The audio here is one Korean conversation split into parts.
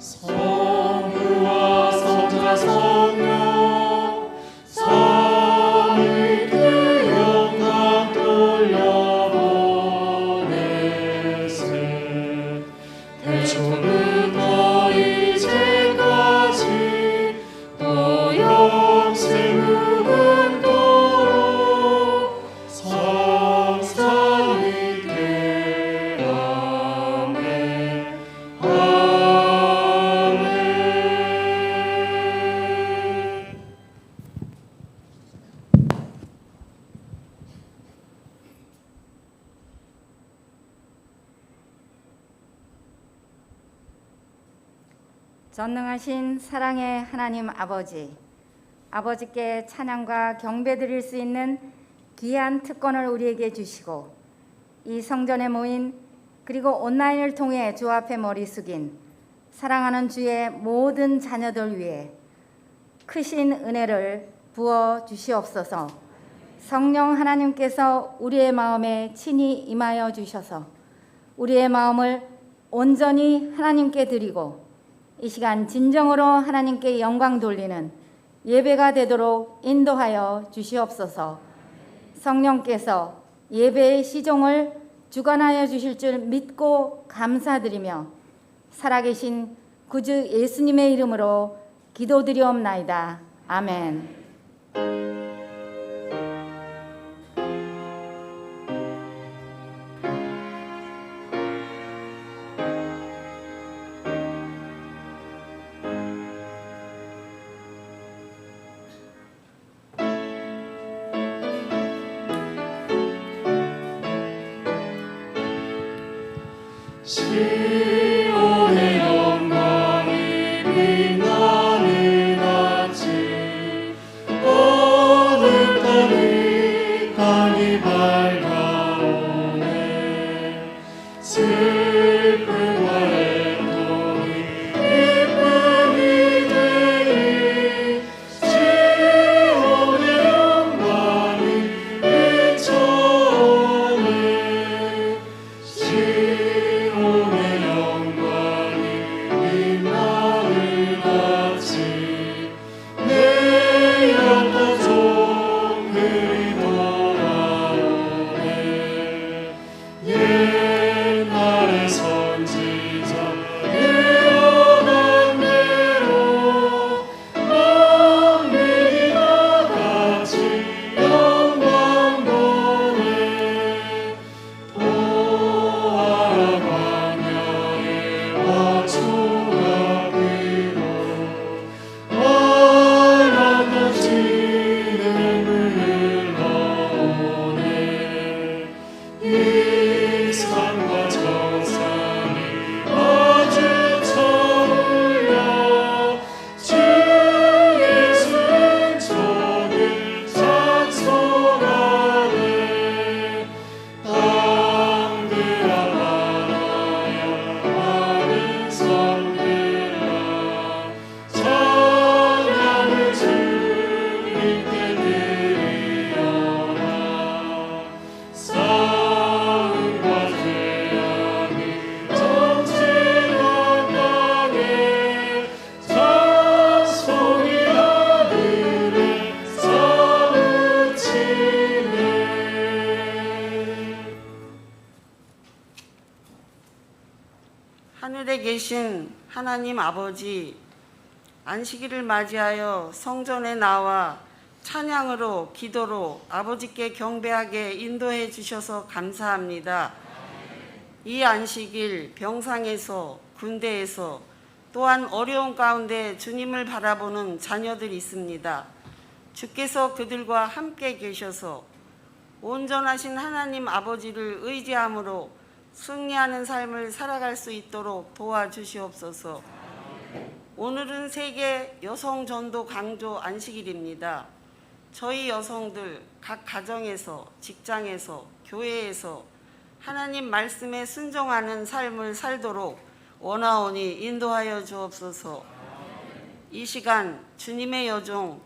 성부와 성자 성령 삼위일체 영광 돌려보내세. 태초부터 이제까지 또 영생 무궁토록 성삼위일체. 아멘. 아멘. 전능하신 사랑의 하나님 아버지께 찬양과 경배드릴 수 있는 귀한 특권을 우리에게 주시고, 이 성전에 모인 그리고 온라인을 통해 주 앞에 머리 숙인 사랑하는 주의 모든 자녀들 위해 크신 은혜를 부어 주시옵소서. 성령 하나님께서 우리의 마음에 친히 임하여 주셔서 우리의 마음을 온전히 하나님께 드리고 이 시간 진정으로 하나님께 영광 돌리는 예배가 되도록 인도하여 주시옵소서. 성령께서 예배의 시종을 주관하여 주실 줄 믿고 감사드리며 살아계신 구주 예수님의 이름으로 기도드리옵나이다. 아멘. 시온의 영광이 빛나는 아침, 어느 달이 강이 밝아오네. 슬픔과 애통이 기쁨이 되리. 시온의 영광이 비춰오네. 시온의 영광이 빛나는 아침, 내 옆에 종들이 돌아오네. 옛날의 선지자 예언한 대로 만민이 다 같이 영광 보네. 보아라 광야의 원수가 비로 하얀 지는 흘러오네. 이 산과 저 산이 아주 차올려 주 예수의 종을 찬송하네. 땅들아 바다야 많은 섬들아 찬양을 주님께 드리어라. 싸움과 재앙이 넘치는 땅에 찬송이 하늘에 사무치네. 하늘에 계신 하나님 아버지, 안식일을 맞이하여 성전에 나와 찬양으로 기도로 아버지께 경배하게 인도해 주셔서 감사합니다. 이 안식일 병상에서 군대에서 또한 어려운 가운데 주님을 바라보는 자녀들이 있습니다. 주께서 그들과 함께 계셔서 온전하신 하나님 아버지를 의지함으로 승리하는 삶을 살아갈 수 있도록 도와주시옵소서. 오늘은 세계 여성 전도 강조 안식일입니다. 저희 여성들 각 가정에서, 직장에서, 교회에서 하나님 말씀에 순종하는 삶을 살도록 원하오니 인도하여 주옵소서. 이 시간 주님의 여종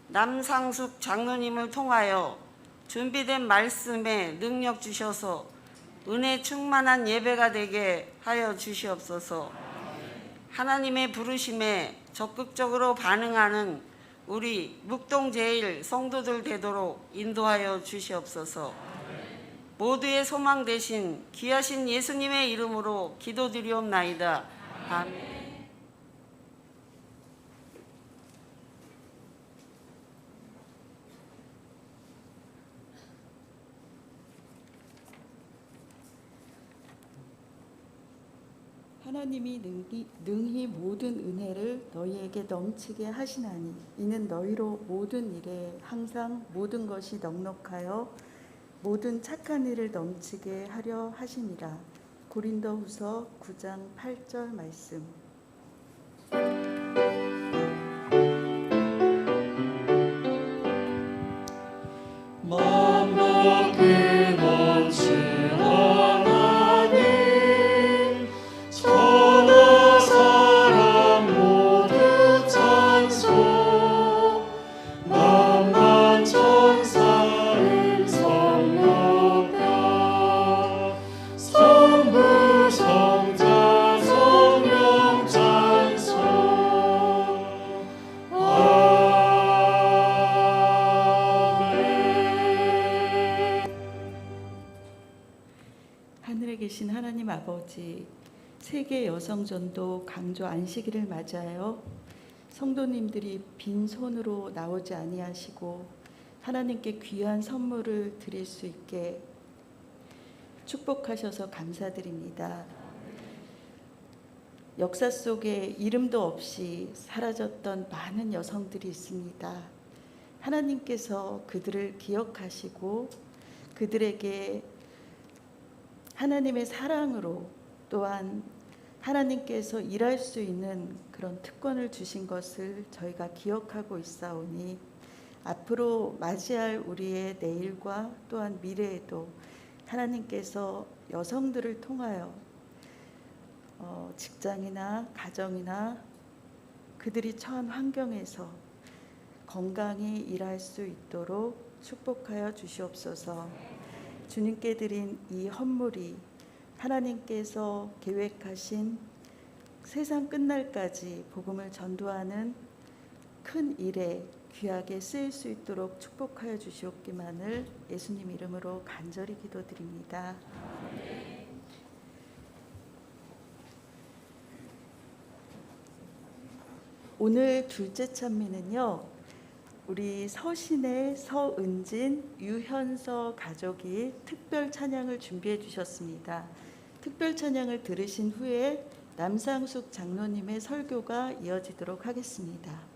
남상숙 장로님을 통하여 준비된 말씀에 능력 주셔서 은혜 충만한 예배가 되게 하여 주시옵소서. 하나님의 부르심에 적극적으로 반응하는 우리 묵동제일 성도들 되도록 인도하여 주시옵소서. 모두의 소망 되신 귀하신 예수님의 이름으로 기도드리옵나이다. 아멘. 하나님이 능히 모든 은혜를 너희에게 넘치게 하시나니 이는 너희로 모든 일에 항상 모든 것이 넉넉하여 모든 착한 일을 넘치게 하려 하심이라. 고린도후서 9장 8절 말씀. 만나 끊어지 하나님 천하 사람 모두 찬송 만만 천사 음성 높여 성부 성자 성령 찬송 하늘에 계신 하나님 아버지, 세계 여성전도 강조 안식일을 맞이하여 성도님들이 빈손으로 나오지 아니하시고 하나님께 귀한 선물을 드릴 수 있게 축복하셔서 감사드립니다. 역사 속에 이름도 없이 사라졌던 많은 여성들이 있습니다. 하나님께서 그들을 기억하시고 그들에게 하나님의 사랑으로 또한 하나님께서 일할 수 있는 그런 특권을 주신 것을 저희가 기억하고 있사오니 앞으로 맞이할 우리의 내일과 또한 미래에도 하나님께서 여성들을 통하여 직장이나 가정이나 그들이 처한 환경에서 건강히 일할 수 있도록 축복하여 주시옵소서. 주님께 드린 이 헌물이 하나님께서 계획하신 세상 끝날까지 복음을 전도하는 큰 일에 귀하게 쓰일 수 있도록 축복하여 주시옵기만을 예수님 이름으로 간절히 기도드립니다. 오늘 둘째 찬미는요, 우리 서신의 서은진, 유현서 가족이 특별 찬양을 준비해 주셨습니다. 특별 찬양을 들으신 후에 남상숙 장로님의 설교가 이어지도록 하겠습니다.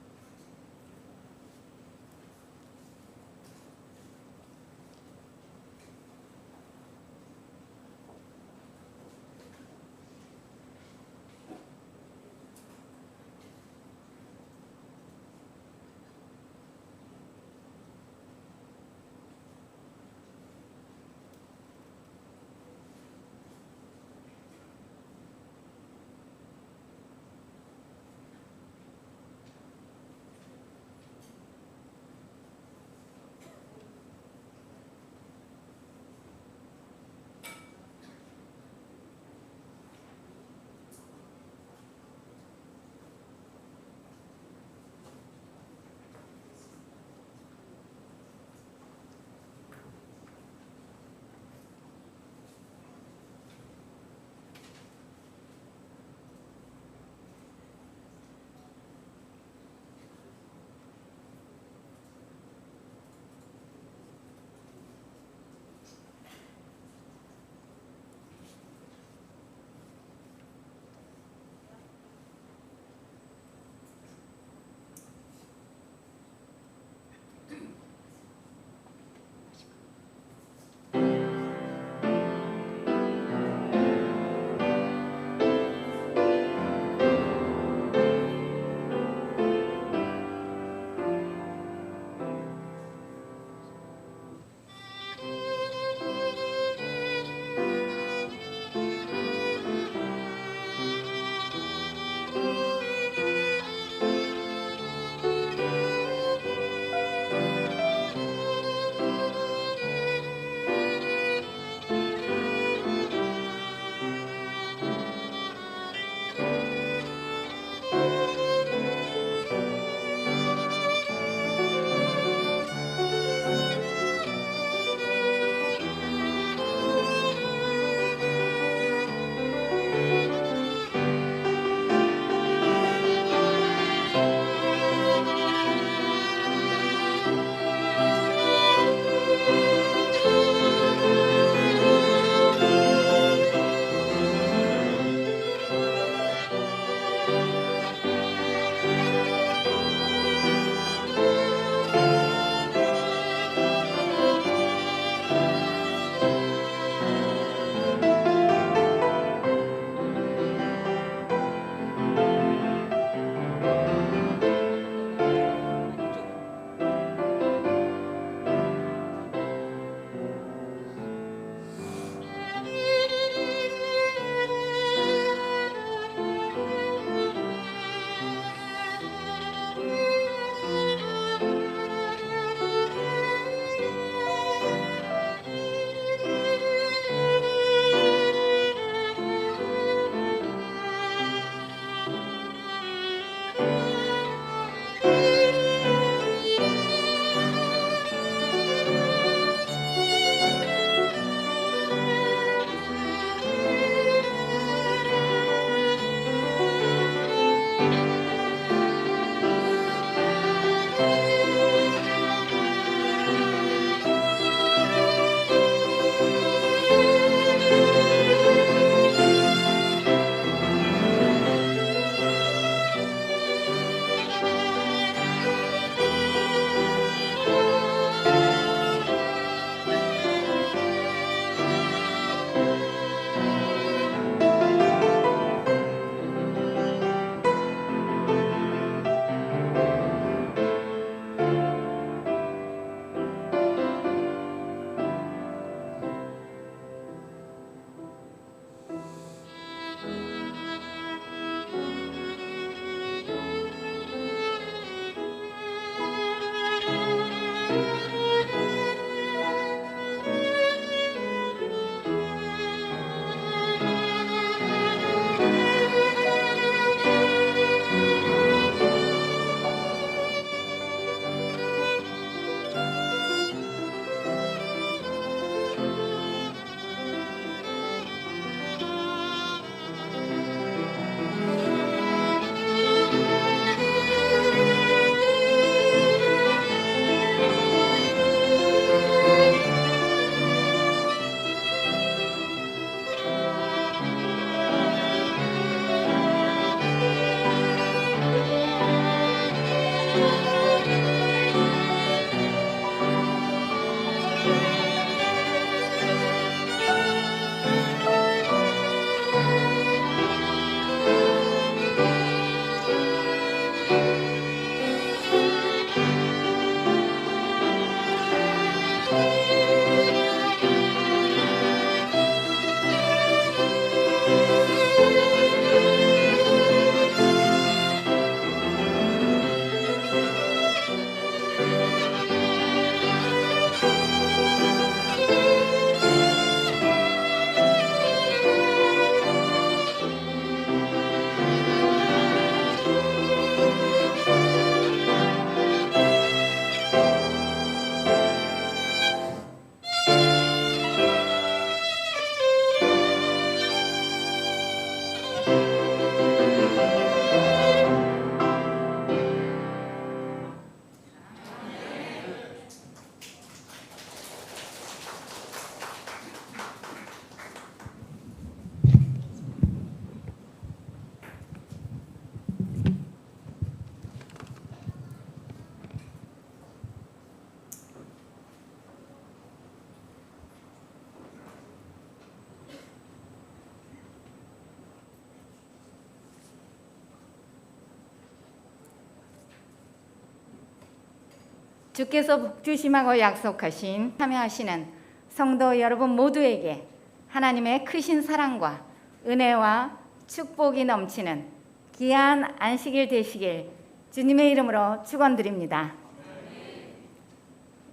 주께서 복주심하고 약속하신 참여하시는 성도 여러분 모두에게 하나님의 크신 사랑과 은혜와 축복이 넘치는 귀한 안식일 되시길 주님의 이름으로 축원드립니다.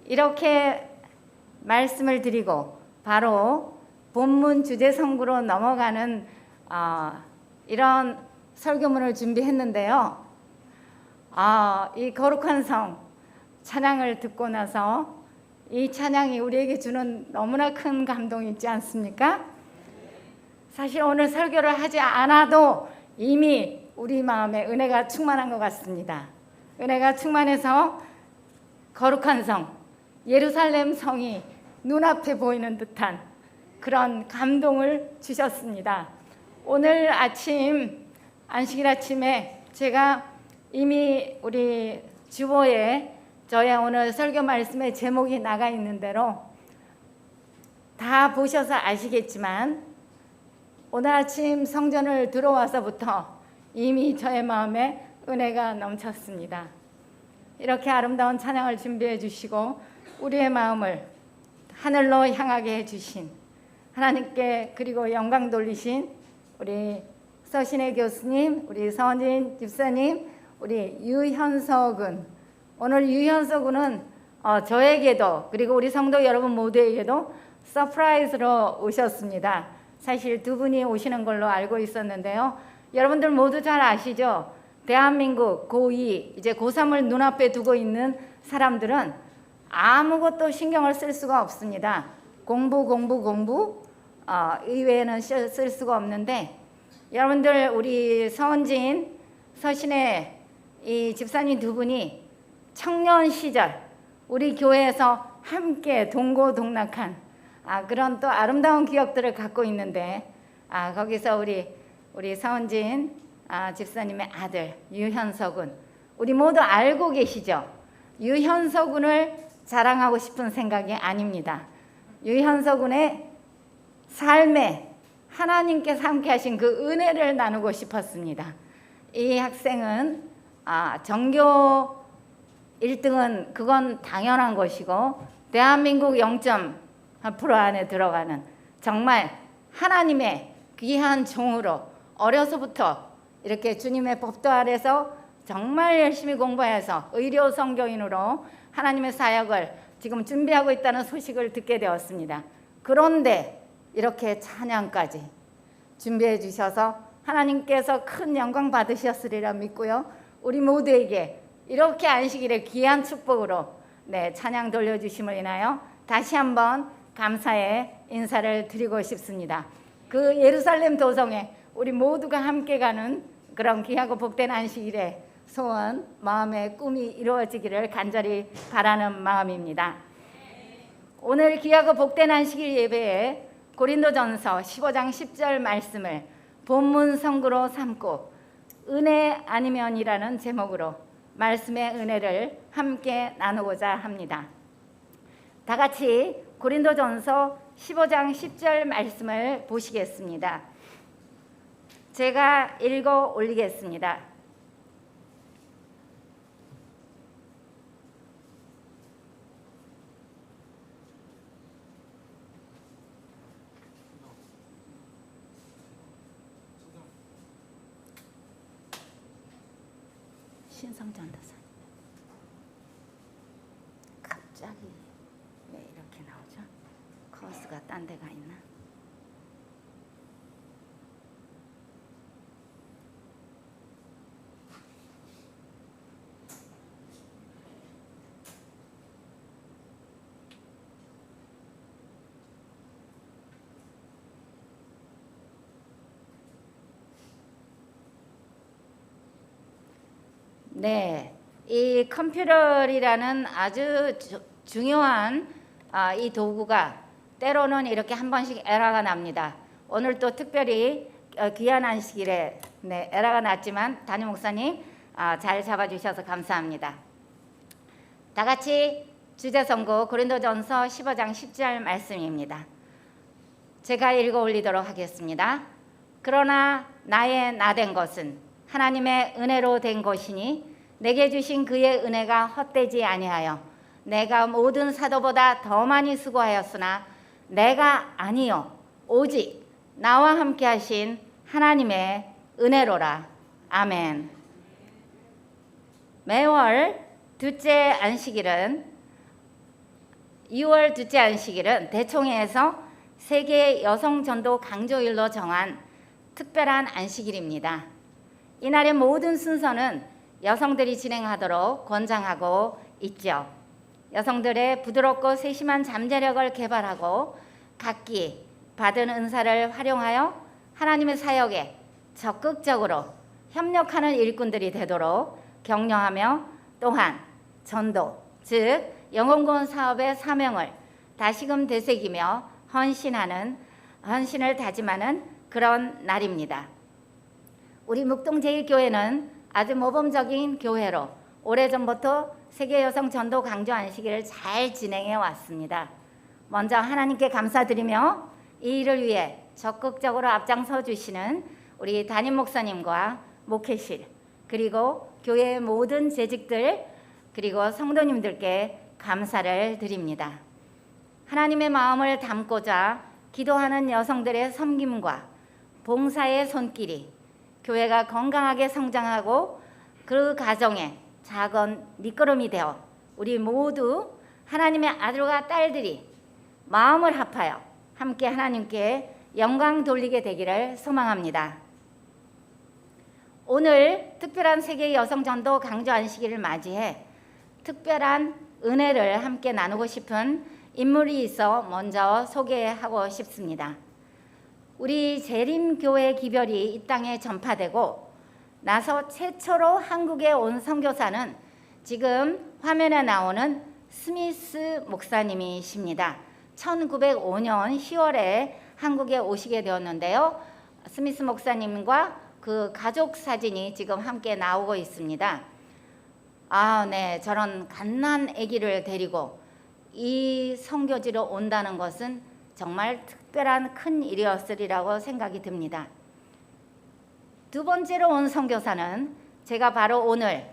이렇게 말씀을 드리고 바로 본문 주제 선구로 넘어가는 이런 설교문을 준비했는데요. 이 거룩한 성 찬양을 듣고 나서 이 찬양이 우리에게 주는 너무나 큰 감동이 있지 않습니까? 사실 오늘 설교를 하지 않아도 이미 우리 마음에 은혜가 충만한 것 같습니다. 은혜가 충만해서 거룩한 성, 예루살렘 성이 눈앞에 보이는 듯한 그런 감동을 주셨습니다. 오늘 아침, 안식일 아침에 제가 이미 우리 주보에 저의 오늘 설교 말씀의 제목이 나가 있는 대로 다 보셔서 아시겠지만 오늘 아침 성전을 들어와서부터 이미 저의 마음에 은혜가 넘쳤습니다. 이렇게 아름다운 찬양을 준비해 주시고 우리의 마음을 하늘로 향하게 해주신 하나님께 그리고 영광 돌리신 우리 서신혜 교수님, 우리 서은진 집사님, 우리 유현석 군, 오늘 유현석 군은 저에게도 그리고 우리 성도 여러분 모두에게도 서프라이즈로 오셨습니다. 사실 두 분이 오시는 걸로 알고 있었는데요. 여러분들 모두 잘 아시죠? 대한민국 고2 이제 고3을 눈앞에 두고 있는 사람들은 아무것도 신경을 쓸 수가 없습니다. 공부 이외에는 쓸 수가 없는데 여러분들 우리 서은진, 서신의 이 집사님 두 분이 청년 시절 우리 교회에서 함께 동고동락한 그런 또 아름다운 기억들을 갖고 있는데 거기서 우리 서은진 집사님의 아들 유현석은 우리 모두 알고 계시죠? 유현석군을 자랑하고 싶은 생각이 아닙니다. 유현석군의 삶에 하나님께서 함께 하신 그 은혜를 나누고 싶었습니다. 이 학생은 전교 1등은 그건 당연한 것이고 대한민국 0.8% 안에 들어가는 정말 하나님의 귀한 종으로 어려서부터 이렇게 주님의 법도 아래서 정말 열심히 공부해서 의료 선교인으로 하나님의 사역을 지금 준비하고 있다는 소식을 듣게 되었습니다. 그런데 이렇게 찬양까지 준비해 주셔서 하나님께서 큰 영광 받으셨으리라 믿고요. 우리 모두에게 이렇게 안식일의 귀한 축복으로 찬양 돌려주심을 인하여 다시 한번 감사의 인사를 드리고 싶습니다. 그 예루살렘 도성에 우리 모두가 함께 가는 그런 귀하고 복된 안식일의 소원, 마음의 꿈이 이루어지기를 간절히 바라는 마음입니다. 오늘 귀하고 복된 안식일 예배에 고린도전서 15장 10절 말씀을 본문 성구로 삼고 은혜 아니면이라는 제목으로 말씀의 은혜를 함께 나누고자 합니다. 다 같이 고린도전서 15장 10절 말씀을 보시겠습니다. 제가 읽어 올리겠습니다. 신성전도사 갑자기 왜 이렇게 나오죠? 커스가 딴 데가 있나? 네, 이 컴퓨터라는 아주 중요한 이 도구가 때로는 이렇게 한 번씩 에러가 납니다. 오늘 또 특별히 귀한 안식일에 에러가 났지만 담임 목사님 잘 잡아주셔서 감사합니다. 다 같이 주제 선고 고린도전서 15장 10절 말씀입니다. 제가 읽어 올리도록 하겠습니다. 그러나 나의 나된 것은 하나님의 은혜로 된 것이니 내게 주신 그의 은혜가 헛되지 아니하여 내가 모든 사도보다 더 많이 수고하였으나 내가 아니요 오직 나와 함께 하신 하나님의 은혜로라. 아멘. 매월 둘째 안식일은 2월 둘째 안식일은 대총회에서 세계 여성 전도 강조일로 정한 특별한 안식일입니다. 이날의 모든 순서는 여성들이 진행하도록 권장하고 있죠. 여성들의 부드럽고 세심한 잠재력을 개발하고 각기 받은 은사를 활용하여 하나님의 사역에 적극적으로 협력하는 일꾼들이 되도록 격려하며 또한 전도, 즉 영혼구원 사업의 사명을 다시금 되새기며 헌신을 다짐하는 그런 날입니다. 우리 묵동제일교회는 아주 모범적인 교회로 오래전부터 세계 여성 전도 강조 안식일을 잘 진행해 왔습니다. 먼저 하나님께 감사드리며 이 일을 위해 적극적으로 앞장서 주시는 우리 담임 목사님과 목회실 그리고 교회의 모든 재직들 그리고 성도님들께 감사를 드립니다. 하나님의 마음을 담고자 기도하는 여성들의 섬김과 봉사의 손길이 교회가 건강하게 성장하고 그 가정에 작은 밑거름이 되어 우리 모두 하나님의 아들과 딸들이 마음을 합하여 함께 하나님께 영광 돌리게 되기를 소망합니다. 오늘 특별한 세계 여성 전도 강조 안식일을 맞이해 특별한 은혜를 함께 나누고 싶은 인물이 있어 먼저 소개하고 싶습니다. 우리 재림교회 기별이 이 땅에 전파되고 나서 최초로 한국에 온 선교사는 지금 화면에 나오는 스미스 목사님이십니다. 1905년 10월에 한국에 오시게 되었는데요. 스미스 목사님과 그 가족 사진이 지금 함께 나오고 있습니다. 네, 저런 갓난 아기를 데리고 이 선교지로 온다는 것은 정말 특별한 큰 일이었으리라고 생각이 듭니다. 두 번째로 온 선교사는 제가 바로 오늘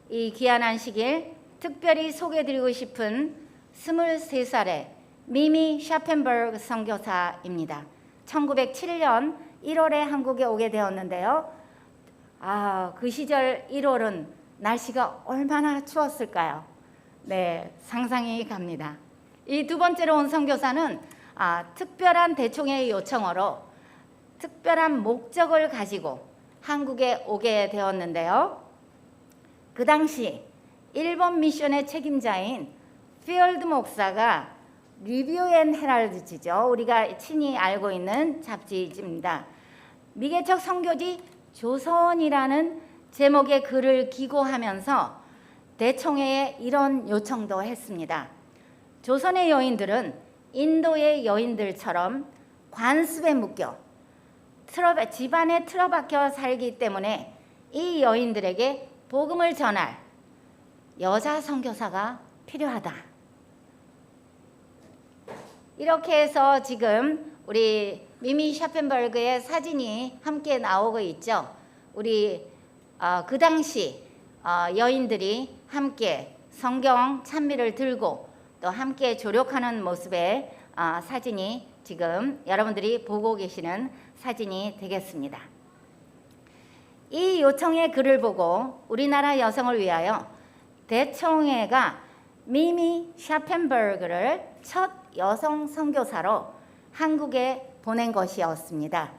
이 귀한 안식일 특별히 소개해드리고 싶은 23살의 미미 샤펜버그 선교사입니다. 1907년 1월에 한국에 오게 되었는데요. 그 시절 1월은 날씨가 얼마나 추웠을까요? 네, 상상이 갑니다. 이 두 번째로 온 선교사는 특별한 대총회의 요청으로 특별한 목적을 가지고 한국에 오게 되었는데요. 그 당시 일본 미션의 책임자인 필드 목사가 리뷰 앤 헤럴드지죠. 우리가 친히 알고 있는 잡지입니다. 미개척 선교지 조선이라는 제목의 글을 기고하면서 대총회에 이런 요청도 했습니다. 조선의 여인들은 인도의 여인들처럼 관습에 묶여 집안에 틀어박혀 살기 때문에 이 여인들에게 복음을 전할 여자 선교사가 필요하다. 이렇게 해서 지금 우리 미미 샤펜버그의 사진이 함께 나오고 있죠. 우리 그 당시 여인들이 함께 성경 찬미를 들고 또 함께 조력하는 모습의 사진이 지금 여러분들이 보고 계시는 사진이 되겠습니다. 이 요청의 글을 보고 우리나라 여성을 위하여 대총회가 미미 샤펜버그를 첫 여성 선교사로 한국에 보낸 것이었습니다.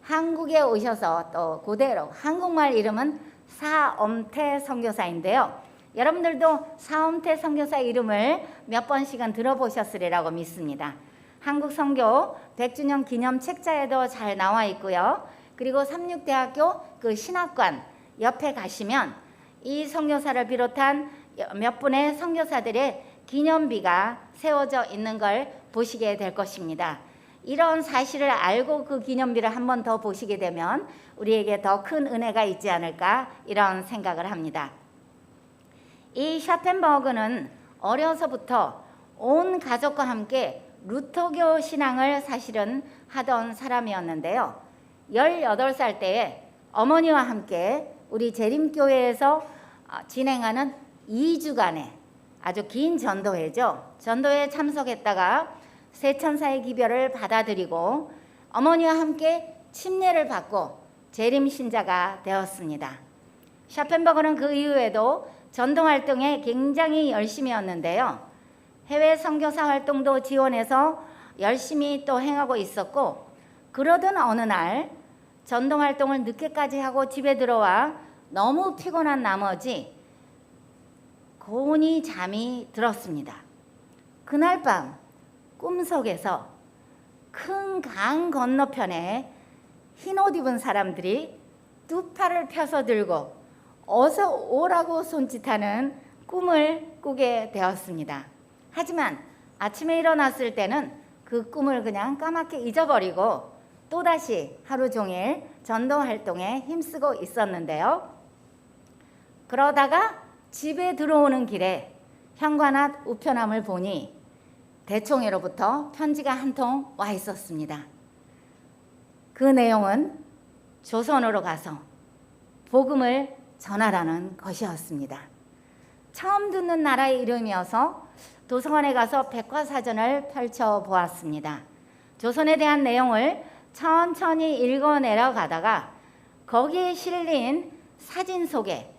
한국에 오셔서 또 그대로 한국말 이름은 사엄태 선교사인데요. 여러분들도 사엄태 선교사 이름을 몇 번씩은 들어보셨으리라고 믿습니다. 한국 선교 100주년 기념 책자에도 잘 나와 있고요. 그리고 삼육대학교 그 신학관 옆에 가시면 이 선교사를 비롯한 몇 분의 선교사들의 기념비가 세워져 있는 걸 보시게 될 것입니다. 이런 사실을 알고 그 기념비를 한 번 더 보시게 되면 우리에게 더 큰 은혜가 있지 않을까 이런 생각을 합니다. 이 샤펜버그는 어려서부터 온 가족과 함께 루터교 신앙을 사실은 하던 사람이었는데요. 18살 때에 어머니와 함께 우리 재림교회에서 진행하는 2주간의 아주 긴 전도회죠. 전도회에 참석했다가 세천사의 기별을 받아들이고 어머니와 함께 침례를 받고 재림 신자가 되었습니다. 샤펜버그는 그 이후에도 전도 활동에 굉장히 열심히였는데요. 해외 선교사 활동도 지원해서 열심히 또 행하고 있었고, 그러던 어느 날 전도 활동을 늦게까지 하고 집에 들어와 너무 피곤한 나머지 고온히 잠이 들었습니다. 그날 밤 꿈속에서 큰 강 건너편에 흰옷 입은 사람들이 두 팔을 펴서 들고 어서 오라고 손짓하는 꿈을 꾸게 되었습니다. 하지만 아침에 일어났을 때는 그 꿈을 그냥 까맣게 잊어버리고 또다시 하루 종일 전도 활동에 힘쓰고 있었는데요. 그러다가 집에 들어오는 길에 현관앞 우편함을 보니 대총회로부터 편지가 한 통 와 있었습니다. 그 내용은 조선으로 가서 복음을 전하라는 것이었습니다. 처음 듣는 나라의 이름이어서 도서관에 가서 백과사전을 펼쳐보았습니다. 조선에 대한 내용을 천천히 읽어 내려가다가 거기에 실린 사진 속에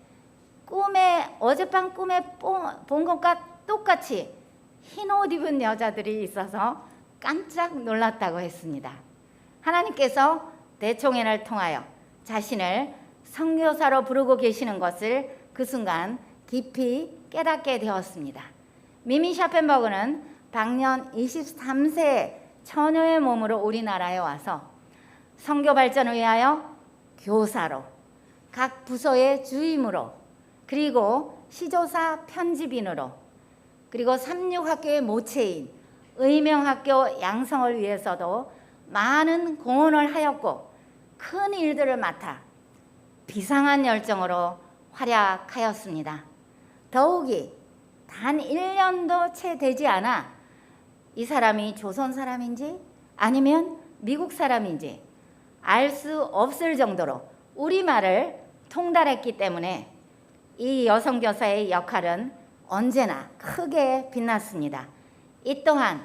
어젯밤 꿈에 본 것과 똑같이 흰옷 입은 여자들이 있어서 깜짝 놀랐다고 했습니다. 하나님께서 대총회를 통하여 자신을 선교사로 부르고 계시는 것을 그 순간 깊이 깨닫게 되었습니다. 미미 샤펜버그는 당년 23세 처녀의 몸으로 우리나라에 와서 선교 발전을 위하여 교사로, 각 부서의 주임으로, 그리고 시조사 편집인으로, 그리고 삼육학교의 모체인, 의명학교 양성을 위해서도 많은 공헌을 하였고 큰 일들을 맡아 비상한 열정으로 활약하였습니다. 더욱이 단 1년도 채 되지 않아 이 사람이 조선 사람인지 아니면 미국 사람인지 알 수 없을 정도로 우리말을 통달했기 때문에 이 여성 교사의 역할은 언제나 크게 빛났습니다. 이 또한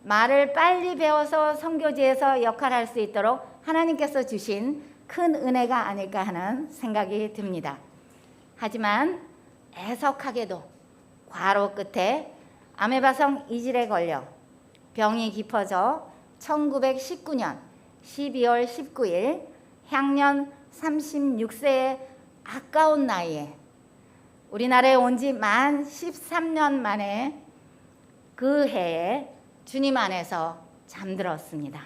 말을 빨리 배워서 선교지에서 역할할 수 있도록 하나님께서 주신 큰 은혜가 아닐까 하는 생각이 듭니다. 하지만 애석하게도 과로 끝에 아메바성 이질에 걸려 병이 깊어져 1919년 12월 19일 향년 36세의 아까운 나이에 우리나라에 온 지 만 13년 만에 그 해에 주님 안에서 잠들었습니다.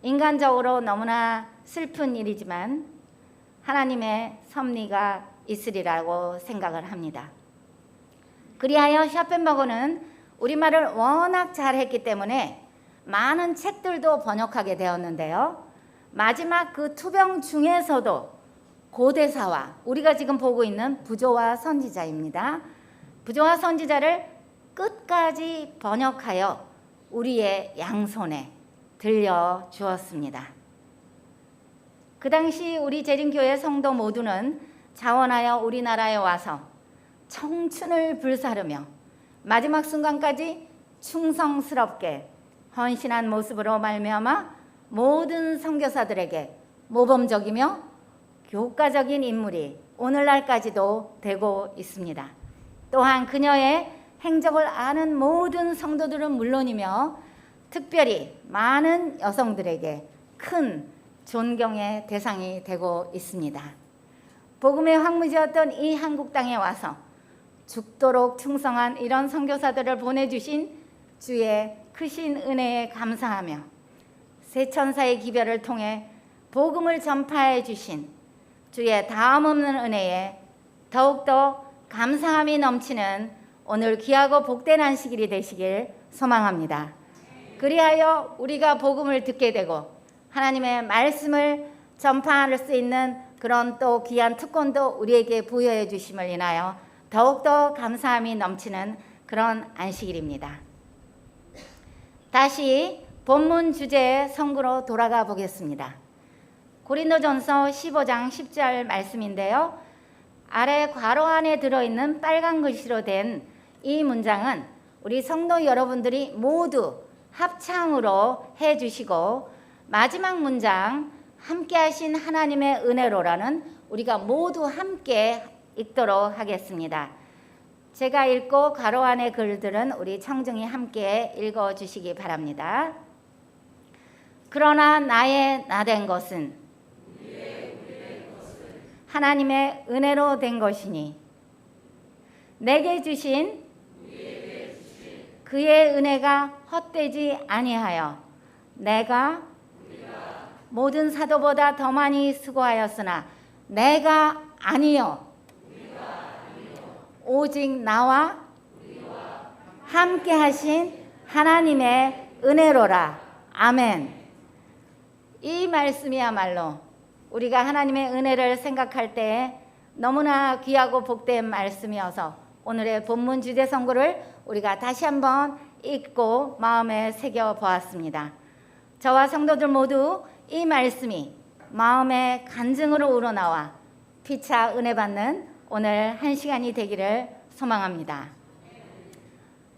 인간적으로 너무나 슬픈 일이지만 하나님의 섭리가 있으리라고 생각을 합니다. 그리하여 샤펜버그는 우리말을 워낙 잘했기 때문에 많은 책들도 번역하게 되었는데요. 마지막 그 투병 중에서도 고대사와 우리가 지금 보고 있는 부조와 선지자입니다. 부조와 선지자를 끝까지 번역하여 우리의 양손에 들려주었습니다. 그 당시 우리 재림교회 성도 모두는 자원하여 우리나라에 와서 청춘을 불사르며 마지막 순간까지 충성스럽게 헌신한 모습으로 말미암아 모든 선교사들에게 모범적이며 교과적인 인물이 오늘날까지도 되고 있습니다. 또한 그녀의 행적을 아는 모든 성도들은 물론이며 특별히 많은 여성들에게 큰 존경의 대상이 되고 있습니다. 복음의 황무지였던 이 한국 땅에 와서 죽도록 충성한 이런 선교사들을 보내주신 주의 크신 은혜에 감사하며 세천사의 기별을 통해 복음을 전파해 주신 주의 다음 없는 은혜에 더욱더 감사함이 넘치는 오늘 귀하고 복된 안식일이 되시길 소망합니다. 그리하여 우리가 복음을 듣게 되고 하나님의 말씀을 전파할 수 있는 그런 또 귀한 특권도 우리에게 부여해 주심을 인하여 더욱더 감사함이 넘치는 그런 안식일입니다. 다시 본문 주제의 성구로 돌아가 보겠습니다. 고린도전서 15장 10절 말씀인데요. 아래 괄호 안에 들어있는 빨간 글씨로 된 이 문장은 우리 성도 여러분들이 모두 합창으로 해주시고, 마지막 문장 함께 하신 하나님의 은혜로라는 우리가 모두 함께 읽도록 하겠습니다. 제가 읽고 괄호 안의 글들은 우리 청중이 함께 읽어주시기 바랍니다. 그러나 나의 나 된 것은 하나님의 은혜로 된 것이니 내게 주신 그의 은혜가 헛되지 아니하여 내가 모든 사도보다 더 많이 수고하였으나 내가 아니요 오직 나와 함께 하신 하나님의 은혜로라. 아멘. 이 말씀이야말로 우리가 하나님의 은혜를 생각할 때 너무나 귀하고 복된 말씀이어서 오늘의 본문 주제 선고를 우리가 다시 한번 읽고 마음에 새겨 보았습니다. 저와 성도들 모두 이 말씀이 마음의 간증으로 우러나와 피차 은혜 받는 오늘 한 시간이 되기를 소망합니다.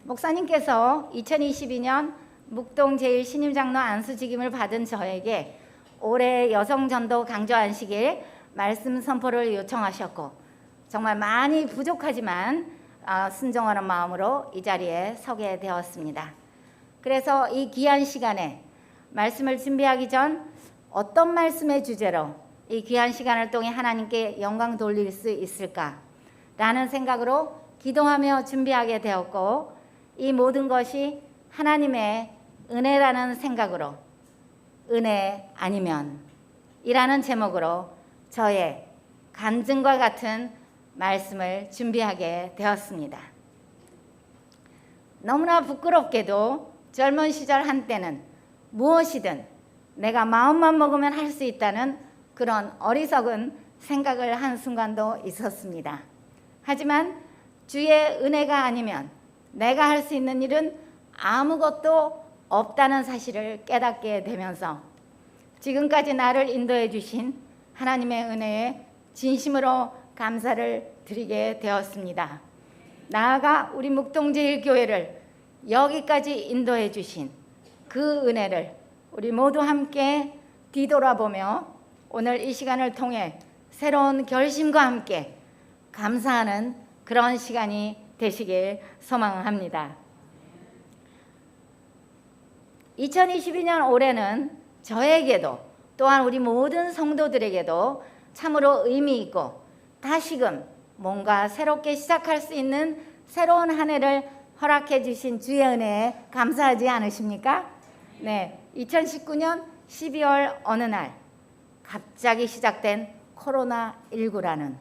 목사님께서 2022년 묵동 제1신임장로 안수직임을 받은 저에게 올해 여성전도 강조하시길 말씀 선포를 요청하셨고, 정말 많이 부족하지만 순종하는 마음으로 이 자리에 서게 되었습니다. 그래서 이 귀한 시간에 말씀을 준비하기 전 어떤 말씀의 주제로 이 귀한 시간을 통해 하나님께 영광 돌릴 수 있을까라는 생각으로 기도하며 준비하게 되었고, 이 모든 것이 하나님의 은혜라는 생각으로 은혜 아니면 이라는 제목으로 저의 간증과 같은 말씀을 준비하게 되었습니다. 너무나 부끄럽게도 젊은 시절 한때는 무엇이든 내가 마음만 먹으면 할 수 있다는 그런 어리석은 생각을 한 순간도 있었습니다. 하지만 주의 은혜가 아니면 내가 할 수 있는 일은 아무것도 없다는 사실을 깨닫게 되면서 지금까지 나를 인도해 주신 하나님의 은혜에 진심으로 감사를 드리게 되었습니다. 나아가 우리 묵동제일교회를 여기까지 인도해 주신 그 은혜를 우리 모두 함께 뒤돌아보며 오늘 이 시간을 통해 새로운 결심과 함께 감사하는 그런 시간이 되시길 소망합니다. 2022년 올해는 저에게도 또한 우리 모든 성도들에게도 참으로 의미 있고 다시금 뭔가 새롭게 시작할 수 있는 새로운 한 해를 허락해 주신 주의 은혜에 감사하지 않으십니까? 네, 2019년 12월 어느 날 갑자기 시작된 코로나19라는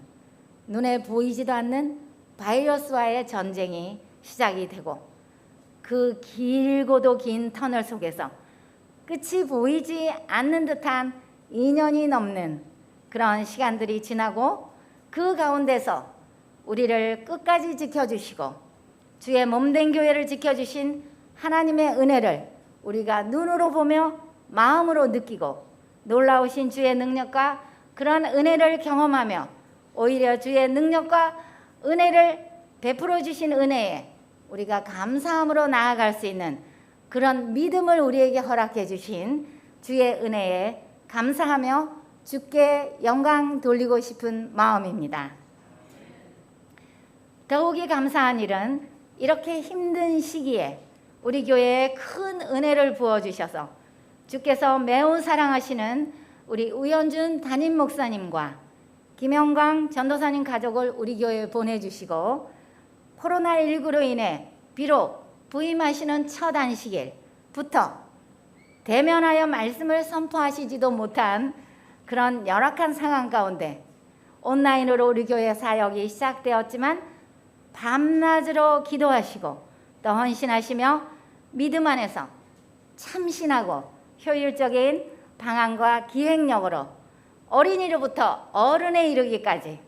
눈에 보이지도 않는 바이러스와의 전쟁이 시작이 되고, 그 길고도 긴 터널 속에서 끝이 보이지 않는 듯한 2년이 넘는 그런 시간들이 지나고, 그 가운데서 우리를 끝까지 지켜주시고 주의 몸된 교회를 지켜주신 하나님의 은혜를 우리가 눈으로 보며 마음으로 느끼고 놀라우신 주의 능력과 그런 은혜를 경험하며 오히려 주의 능력과 은혜를 베풀어 주신 은혜에 우리가 감사함으로 나아갈 수 있는 그런 믿음을 우리에게 허락해 주신 주의 은혜에 감사하며 주께 영광 돌리고 싶은 마음입니다. 더욱이 감사한 일은 이렇게 힘든 시기에 우리 교회에 큰 은혜를 부어주셔서 주께서 매우 사랑하시는 우리 우연준 담임 목사님과 김영광 전도사님 가족을 우리 교회에 보내주시고, 코로나19로 인해 비록 부임하시는 첫 안식일부터 대면하여 말씀을 선포하시지도 못한 그런 열악한 상황 가운데 온라인으로 우리 교회 사역이 시작되었지만 밤낮으로 기도하시고 또 헌신하시며 믿음 안에서 참신하고 효율적인 방안과 기획력으로 어린이로부터 어른에 이르기까지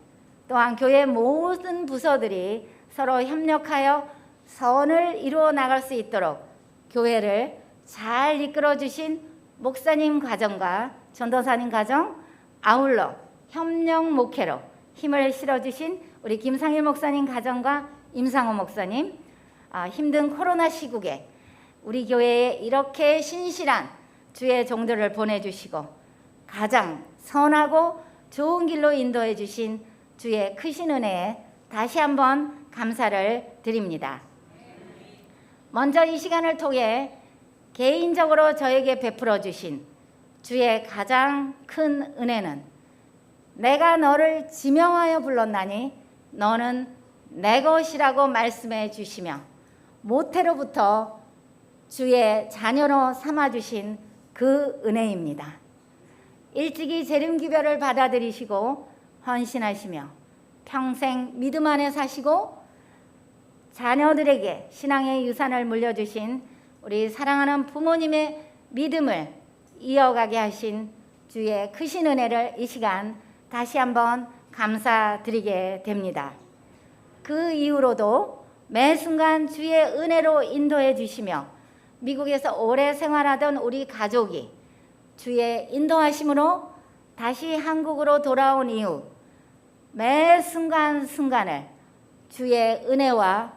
또한 교회 모든 부서들이 서로 협력하여 선을 이루어 나갈 수 있도록 교회를 잘 이끌어 주신 목사님 가정과 전도사님 가정, 아울러 협력 목회로 힘을 실어주신 우리 김상일 목사님 가정과 임상호 목사님, 힘든 코로나 시국에 우리 교회에 이렇게 신실한 주의 종들을 보내주시고 가장 선하고 좋은 길로 인도해 주신 주의 크신 은혜에 다시 한번 감사를 드립니다. 먼저 이 시간을 통해 개인적으로 저에게 베풀어 주신 주의 가장 큰 은혜는 내가 너를 지명하여 불렀나니 너는 내 것이라고 말씀해 주시며 모태로부터 주의 자녀로 삼아주신 그 은혜입니다. 일찍이 재림기별을 받아들이시고 헌신하시며 평생 믿음 안에 사시고 자녀들에게 신앙의 유산을 물려주신 우리 사랑하는 부모님의 믿음을 이어가게 하신 주의 크신 은혜를 이 시간 다시 한번 감사드리게 됩니다. 그 이후로도 매 순간 주의 은혜로 인도해 주시며 미국에서 오래 생활하던 우리 가족이 주의 인도하심으로 다시 한국으로 돌아온 이후 매 순간순간을 주의 은혜와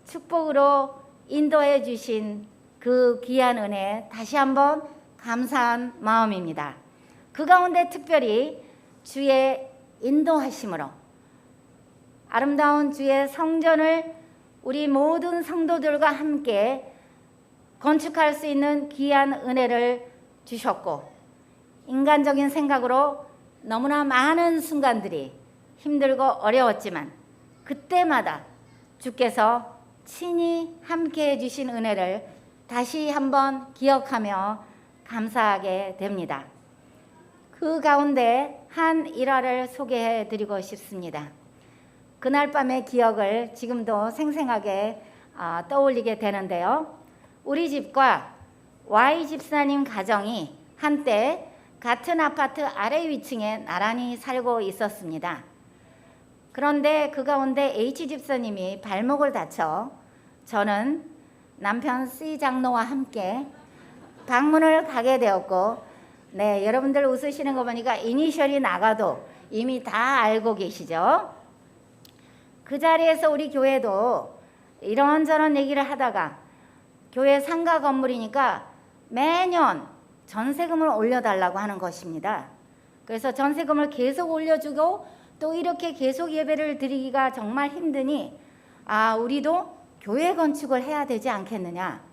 축복으로 인도해 주신 그 귀한 은혜에 다시 한번 감사한 마음입니다. 그 가운데 특별히 주의 인도하심으로 아름다운 주의 성전을 우리 모든 성도들과 함께 건축할 수 있는 귀한 은혜를 주셨고 인간적인 생각으로 너무나 많은 순간들이 힘들고 어려웠지만 그때마다 주께서 친히 함께해 주신 은혜를 다시 한번 기억하며 감사하게 됩니다. 그 가운데 한 일화를 소개해 드리고 싶습니다. 그날 밤의 기억을 지금도 생생하게 떠올리게 되는데요. 우리 집과 Y 집사님 가정이 한때 같은 아파트 아래 위층에 나란히 살고 있었습니다. 그런데 그 가운데 H 집사님이 발목을 다쳐 저는 남편 C 장로와 함께 방문을 가게 되었고, 네, 여러분들 웃으시는 거 보니까 이니셜이 나가도 이미 다 알고 계시죠? 그 자리에서 우리 교회도 이런저런 얘기를 하다가 교회 상가 건물이니까 매년 전세금을 올려달라고 하는 것입니다. 그래서 전세금을 계속 올려주고 또 이렇게 계속 예배를 드리기가 정말 힘드니 우리도 교회 건축을 해야 되지 않겠느냐,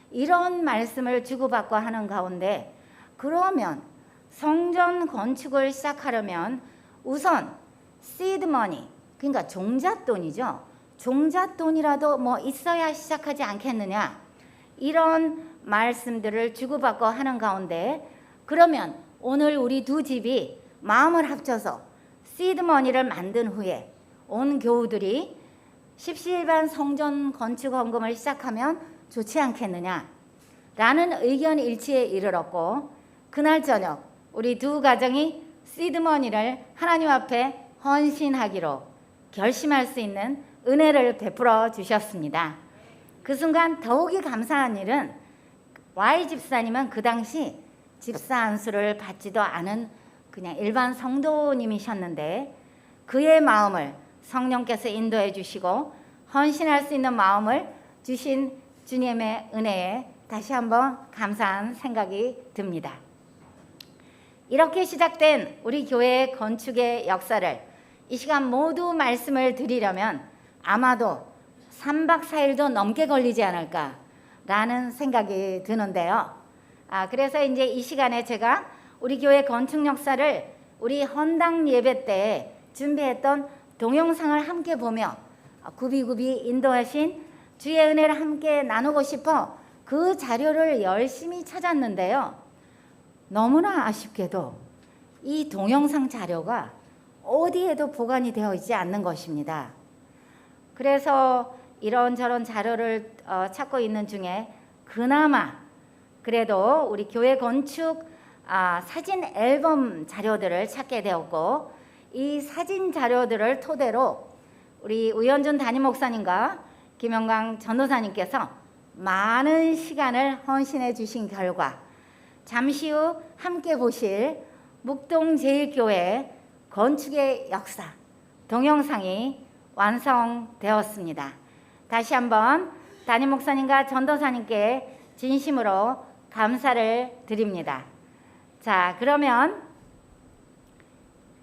이런 말씀을 주고받고 하는 가운데 그러면 성전 건축을 시작하려면 우선 시드머니, 그러니까 종잣돈이죠. 종잣돈이라도 뭐 있어야 시작하지 않겠느냐, 이런 말씀들을 주고받고 하는 가운데 그러면 오늘 우리 두 집이 마음을 합쳐서 시드머니를 만든 후에 온 교우들이 십시일반 성전 건축 헌금을 시작하면 좋지 않겠느냐 라는 의견 일치에 이르렀고, 그날 저녁 우리 두 가정이 시드머니를 하나님 앞에 헌신하기로 결심할 수 있는 은혜를 베풀어 주셨습니다. 그 순간 더욱이 감사한 일은 Y 집사님은 그 당시 집사 안수를 받지도 않은 그냥 일반 성도님이셨는데 그의 마음을 성령께서 인도해 주시고 헌신할 수 있는 마음을 주신 주님의 은혜에 다시 한번 감사한 생각이 듭니다. 이렇게 시작된 우리 교회의 건축의 역사를 이 시간 모두 말씀을 드리려면 아마도 3박 4일도 넘게 걸리지 않을까라는 생각이 드는데요. 그래서 이제 이 시간에 제가 우리 교회 건축 역사를 우리 헌당 예배 때 준비했던 동영상을 함께 보며 굽이굽이 인도하신 주의 은혜를 함께 나누고 싶어 그 자료를 열심히 찾았는데요. 너무나 아쉽게도 이 동영상 자료가 어디에도 보관이 되어 있지 않는 것입니다. 그래서 이런저런 자료를 찾고 있는 중에 그나마 그래도 우리 교회 건축 사진 앨범 자료들을 찾게 되었고, 이 사진 자료들을 토대로 우리 우현준 담임 목사님과 김영광 전도사님께서 많은 시간을 헌신해 주신 결과 잠시 후 함께 보실 묵동제일교회 건축의 역사, 동영상이 완성되었습니다. 다시 한번 담임 목사님과 전도사님께 진심으로 감사를 드립니다. 자, 그러면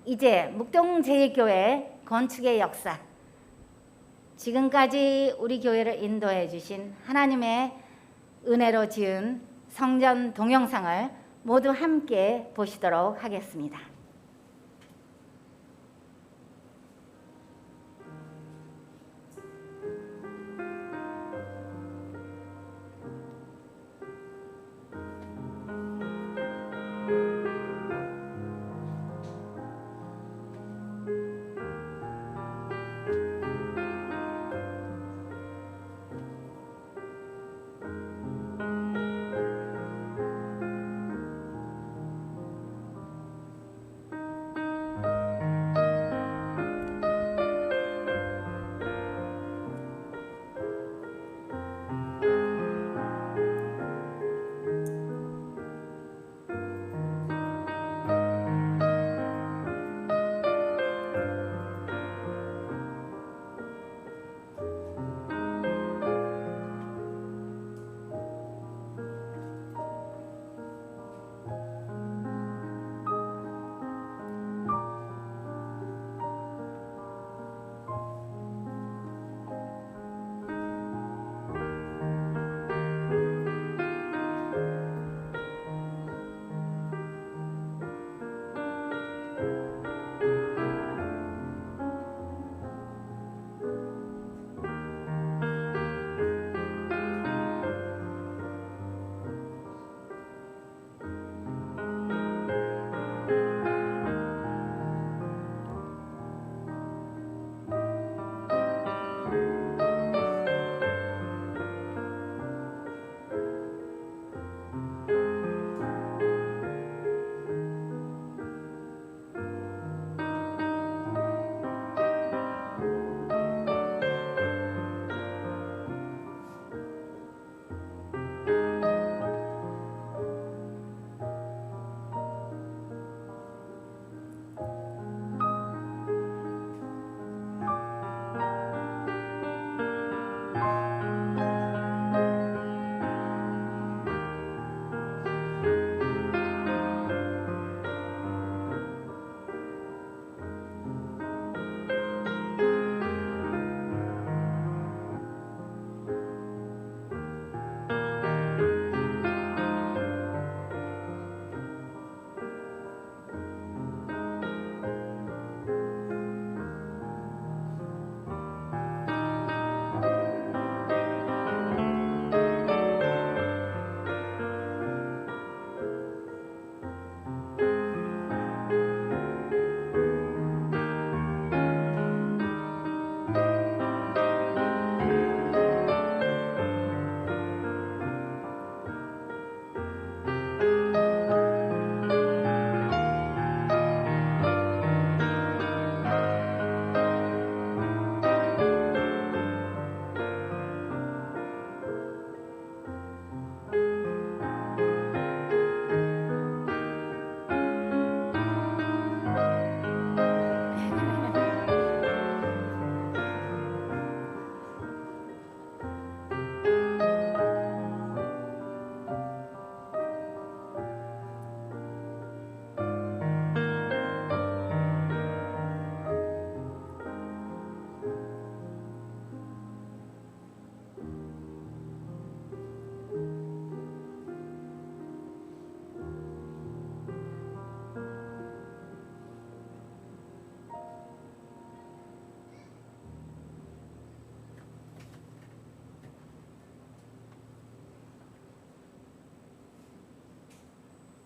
이제 묵동제일교회 건축의 역사, 지금까지 우리 교회를 인도해 주신 하나님의 은혜로 지은 성전 동영상을 모두 함께 보시도록 하겠습니다.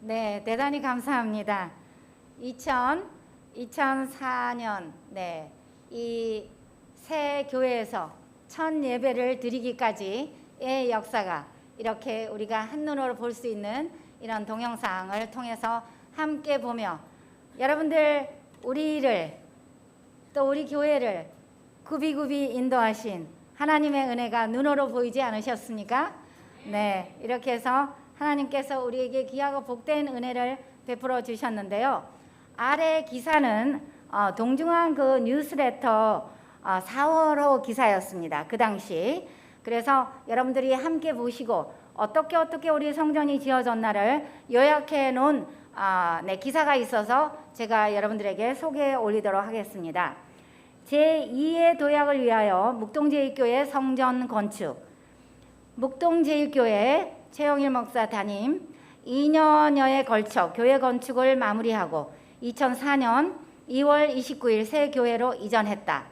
네, 대단히 감사합니다. 2004년 이 새 교회에서 첫 예배를 드리기까지의 역사가 이렇게 우리가 한눈으로 볼 수 있는 이런 동영상을 통해서 함께 보며 여러분들 우리를 또 우리 교회를 굽이굽이 인도하신 하나님의 은혜가 눈으로 보이지 않으셨습니까? 네, 이렇게 해서 하나님께서 우리에게 귀하고 복된 은혜를 베풀어 주셨는데요. 아래 기사는 동중한 그 뉴스레터 4월호 기사였습니다. 그 당시. 그래서 여러분들이 함께 보시고 어떻게 우리 성전이 지어졌나를 요약해 놓은 기사가 있어서 제가 여러분들에게 소개해 올리도록 하겠습니다. 제2의 도약을 위하여 묵동제일교회 성전 건축. 묵동제일교회 최영일 목사 담임 2년여에 걸쳐 교회 건축을 마무리하고 2004년 2월 29일 새 교회로 이전했다.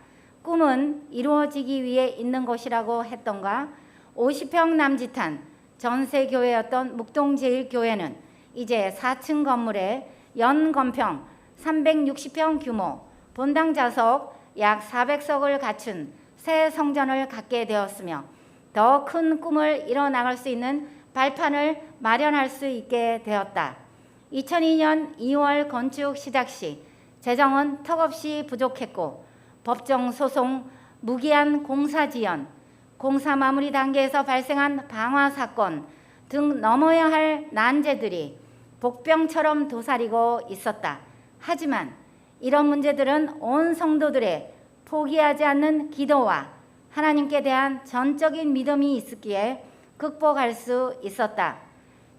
꿈은 이루어지기 위해 있는 것이라고 했던가. 50평 남짓한 전세 교회였던 묵동제일교회는 이제 4층 건물에 연건평 360평 규모, 본당 좌석 약 400석을 갖춘 새 성전을 갖게 되었으며 더 큰 꿈을 이뤄나갈 수 있는 발판을 마련할 수 있게 되었다. 2002년 2월 건축 시작 시 재정은 턱없이 부족했고 법정 소송, 무기한 공사 지연, 공사 마무리 단계에서 발생한 방화 사건 등 넘어야 할 난제들이 복병처럼 도사리고 있었다. 하지만 이런 문제들은 온 성도들의 포기하지 않는 기도와 하나님께 대한 전적인 믿음이 있었기에 극복할 수 있었다.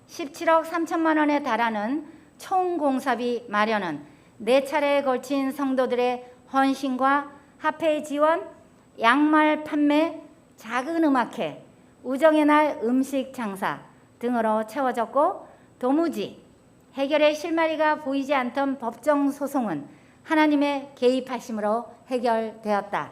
17억 3천만 원에 달하는 총 공사비 마련은 4차례에 걸친 성도들의 헌신과 화폐 지원, 양말 판매, 작은 음악회, 우정의 날 음식 장사 등으로 채워졌고 도무지 해결의 실마리가 보이지 않던 법정 소송은 하나님의 개입하심으로 해결되었다.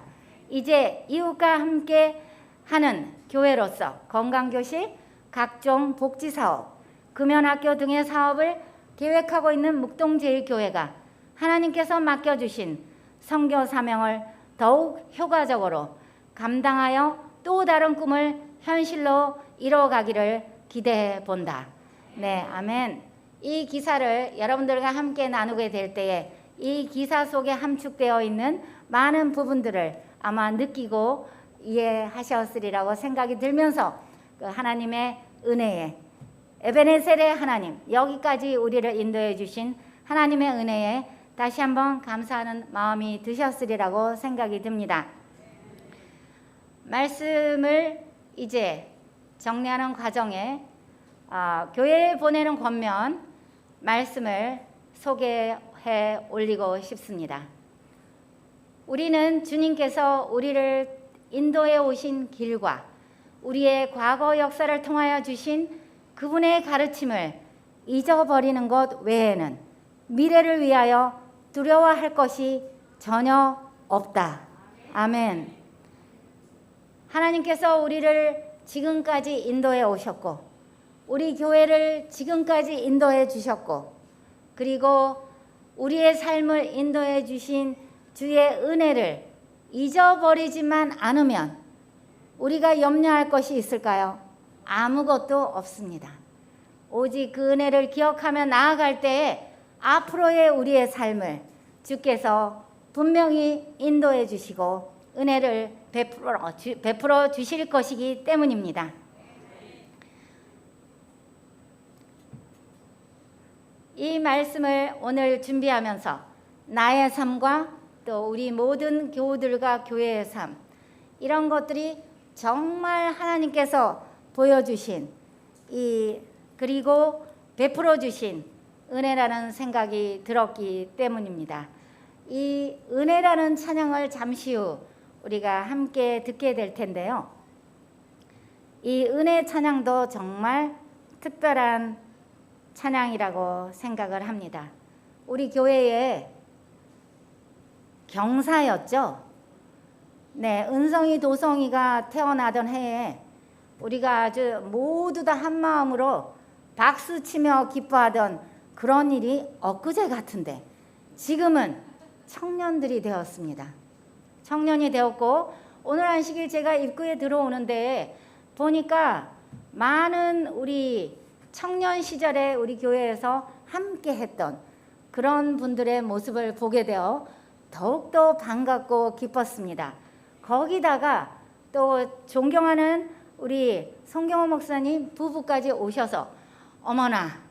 이제 이웃과 함께 하는 교회로서 건강교실, 각종 복지사업, 금연학교 등의 사업을 계획하고 있는 묵동제일교회가 하나님께서 맡겨주신 선교 사명을 더욱 효과적으로 감당하여 또 다른 꿈을 현실로 이뤄가기를 기대해 본다. 네, 아멘. 이 기사를 여러분들과 함께 나누게 될 때에 이 기사 속에 함축되어 있는 많은 부분들을 아마 느끼고 이해하셨으리라고 생각이 들면서 그 하나님의 은혜에 에베네셀의 하나님, 여기까지 우리를 인도해 주신 하나님의 은혜에 다시 한번 감사하는 마음이 드셨으리라고 생각이 듭니다. 말씀을 이제 정리하는 과정에 교회에 보내는 권면 말씀을 소개해 올리고 싶습니다. 우리는 주님께서 우리를 인도해 오신 길과 우리의 과거 역사를 통하여 주신 그분의 가르침을 잊어버리는 것 외에는 미래를 위하여 두려워할 것이 전혀 없다. 아멘. 하나님께서 우리를 지금까지 인도해 오셨고 우리 교회를 지금까지 인도해 주셨고 그리고 우리의 삶을 인도해 주신 주의 은혜를 잊어버리지만 않으면 우리가 염려할 것이 있을까요? 아무것도 없습니다. 오직 그 은혜를 기억하며 나아갈 때에 앞으로의 우리의 삶을 주께서 분명히 인도해 주시고 은혜를 베풀어 주실 것이기 때문입니다. 이 말씀을 오늘 준비하면서 나의 삶과 또 우리 모든 교우들과 교회의 삶 이런 것들이 정말 하나님께서 보여주신 그리고 베풀어 주신 은혜라는 생각이 들었기 때문입니다. 이 은혜라는 찬양을 잠시 후 우리가 함께 듣게 될 텐데요. 이 은혜 찬양도 정말 특별한 찬양이라고 생각을 합니다. 우리 교회에 경사였죠. 네, 은성이 도성이가 태어나던 해에 우리가 아주 모두 다 한 마음으로 박수치며 기뻐하던 그런 일이 엊그제 같은데 지금은 청년들이 되었습니다. 청년이 되었고 오늘 안식일 제가 입구에 들어오는데 보니까 많은 우리 청년 시절에 우리 교회에서 함께 했던 그런 분들의 모습을 보게 되어 더욱더 반갑고 기뻤습니다. 거기다가 또 존경하는 우리 송경호 목사님 부부까지 오셔서 어머나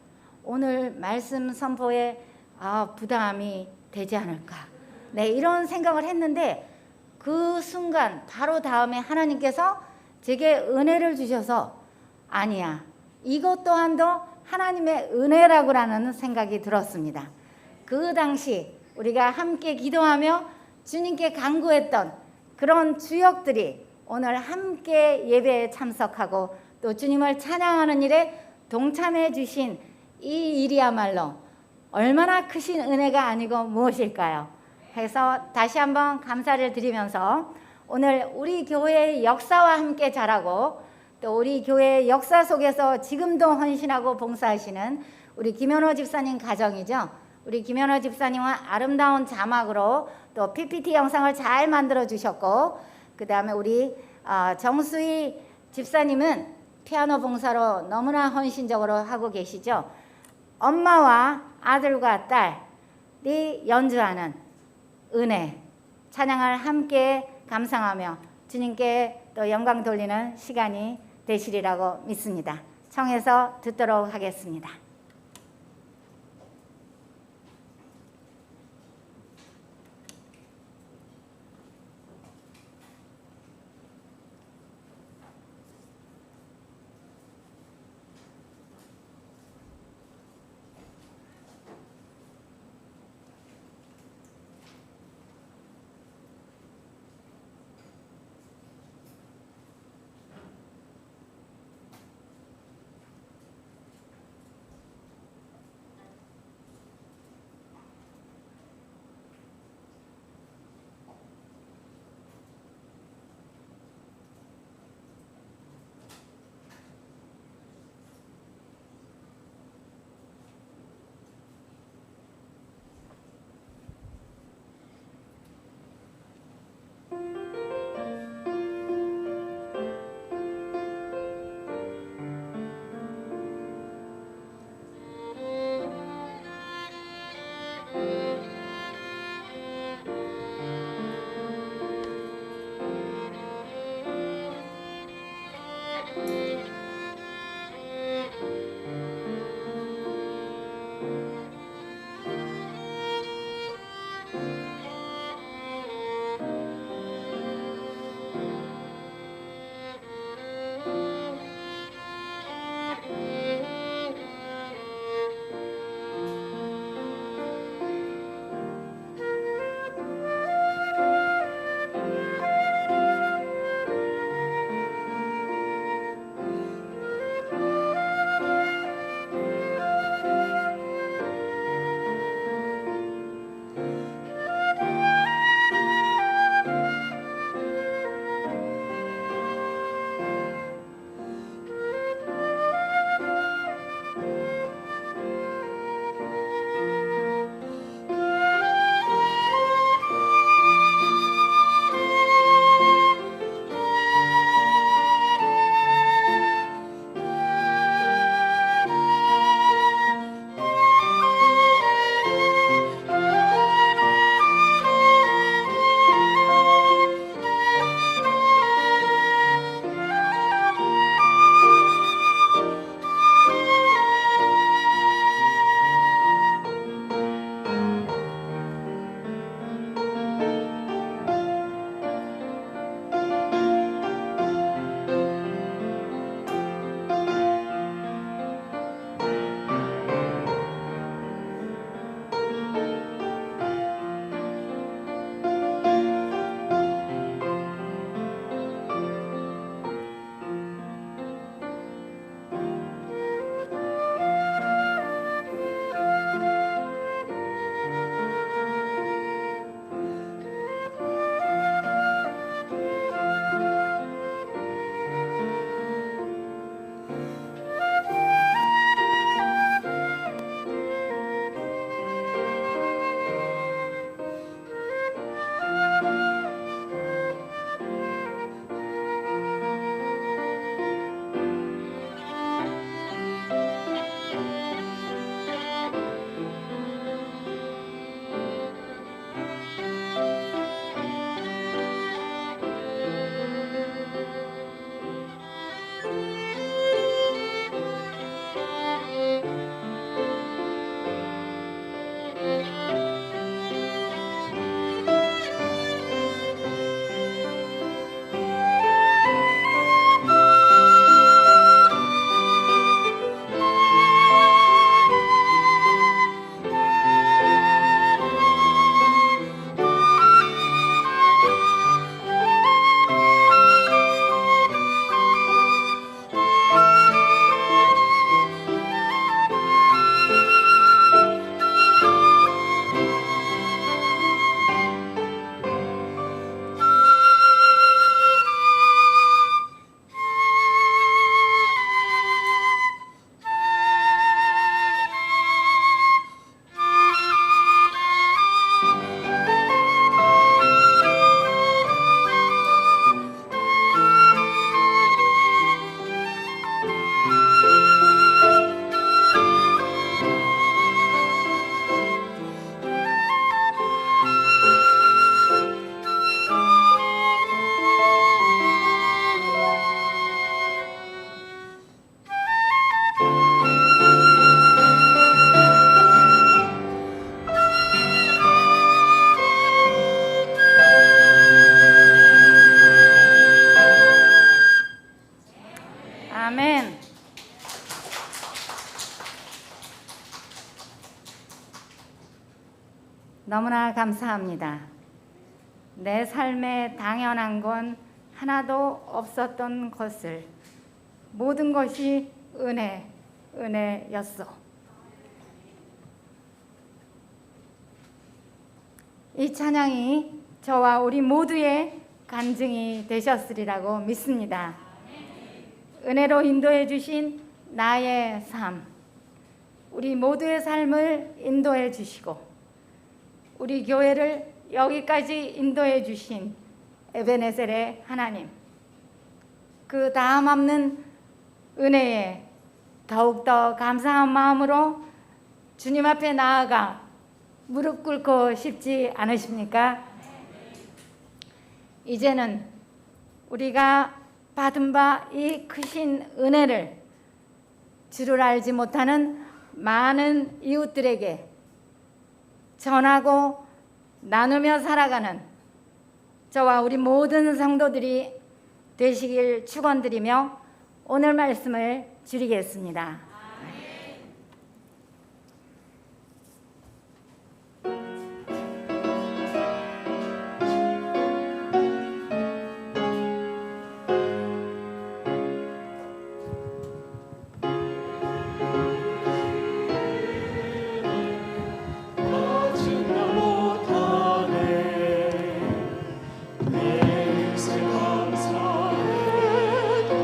오늘 말씀 선포에 부담이 되지 않을까 네, 이런 생각을 했는데 그 순간 바로 다음에 하나님께서 제게 은혜를 주셔서 아니야, 이것 또한도 하나님의 은혜라고라는 생각이 들었습니다. 그 당시 우리가 함께 기도하며 주님께 간구했던 그런 주역들이 오늘 함께 예배에 참석하고 또 주님을 찬양하는 일에 동참해 주신 이 일이야말로 얼마나 크신 은혜가 아니고 무엇일까요? 해서 다시 한번 감사를 드리면서 오늘 우리 교회의 역사와 함께 자라고 또 우리 교회의 역사 속에서 지금도 헌신하고 봉사하시는 우리 김현호 집사님 가정이죠. 우리 김현호 집사님은 아름다운 자막으로 또 PPT 영상을 잘 만들어 주셨고, 그 다음에 우리 정수희 집사님은 피아노 봉사로 너무나 헌신적으로 하고 계시죠. 엄마와 아들과 딸이 연주하는 은혜, 찬양을 함께 감상하며 주님께 또 영광 돌리는 시간이 되시리라고 믿습니다. 청해서 듣도록 하겠습니다. 너무나 감사합니다. 내 삶에 당연한 건 하나도 없었던 것을 모든 것이 은혜였소. 이 찬양이 저와 우리 모두의 간증이 되셨으리라고 믿습니다. 은혜로 인도해 주신 나의 삶, 우리 모두의 삶을 인도해 주시고 우리 교회를 여기까지 인도해 주신 에베네셀의 하나님, 그 다음 없는 은혜에 더욱더 감사한 마음으로 주님 앞에 나아가 무릎 꿇고 싶지 않으십니까? 이제는 우리가 받은 바 이 크신 은혜를 주를 알지 못하는 많은 이웃들에게 전하고 나누며 살아가는 저와 우리 모든 성도들이 되시길 축원드리며 오늘 말씀을 줄이겠습니다. 감사해도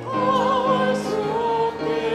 다할 수 없게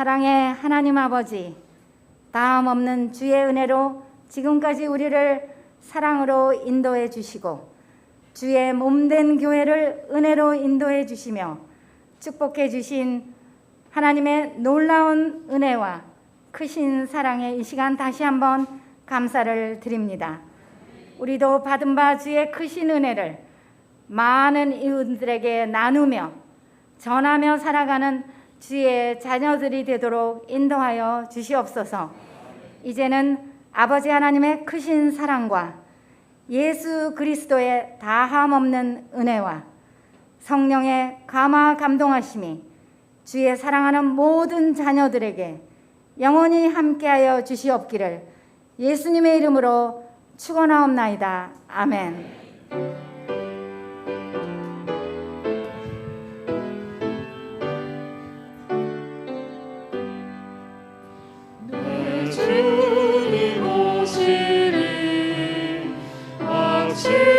사랑의 하나님 아버지, 다음 없는 주의 은혜로 지금까지 우리를 사랑으로 인도해 주시고 주의 몸된 교회를 은혜로 인도해 주시며 축복해 주신 하나님의 놀라운 은혜와 크신 사랑에 이 시간 다시 한번 감사를 드립니다. 우리도 받은 바 주의 크신 은혜를 많은 이웃들에게 나누며 전하며 살아가는 주의 자녀들이 되도록 인도하여 주시옵소서. 이제는 아버지 하나님의 크신 사랑과 예수 그리스도의 다함 없는 은혜와 성령의 감화 감동하심이 주의 사랑하는 모든 자녀들에게 영원히 함께하여 주시옵기를 예수님의 이름으로 축원하옵나이다. 아멘. 내 주님 오시리 마치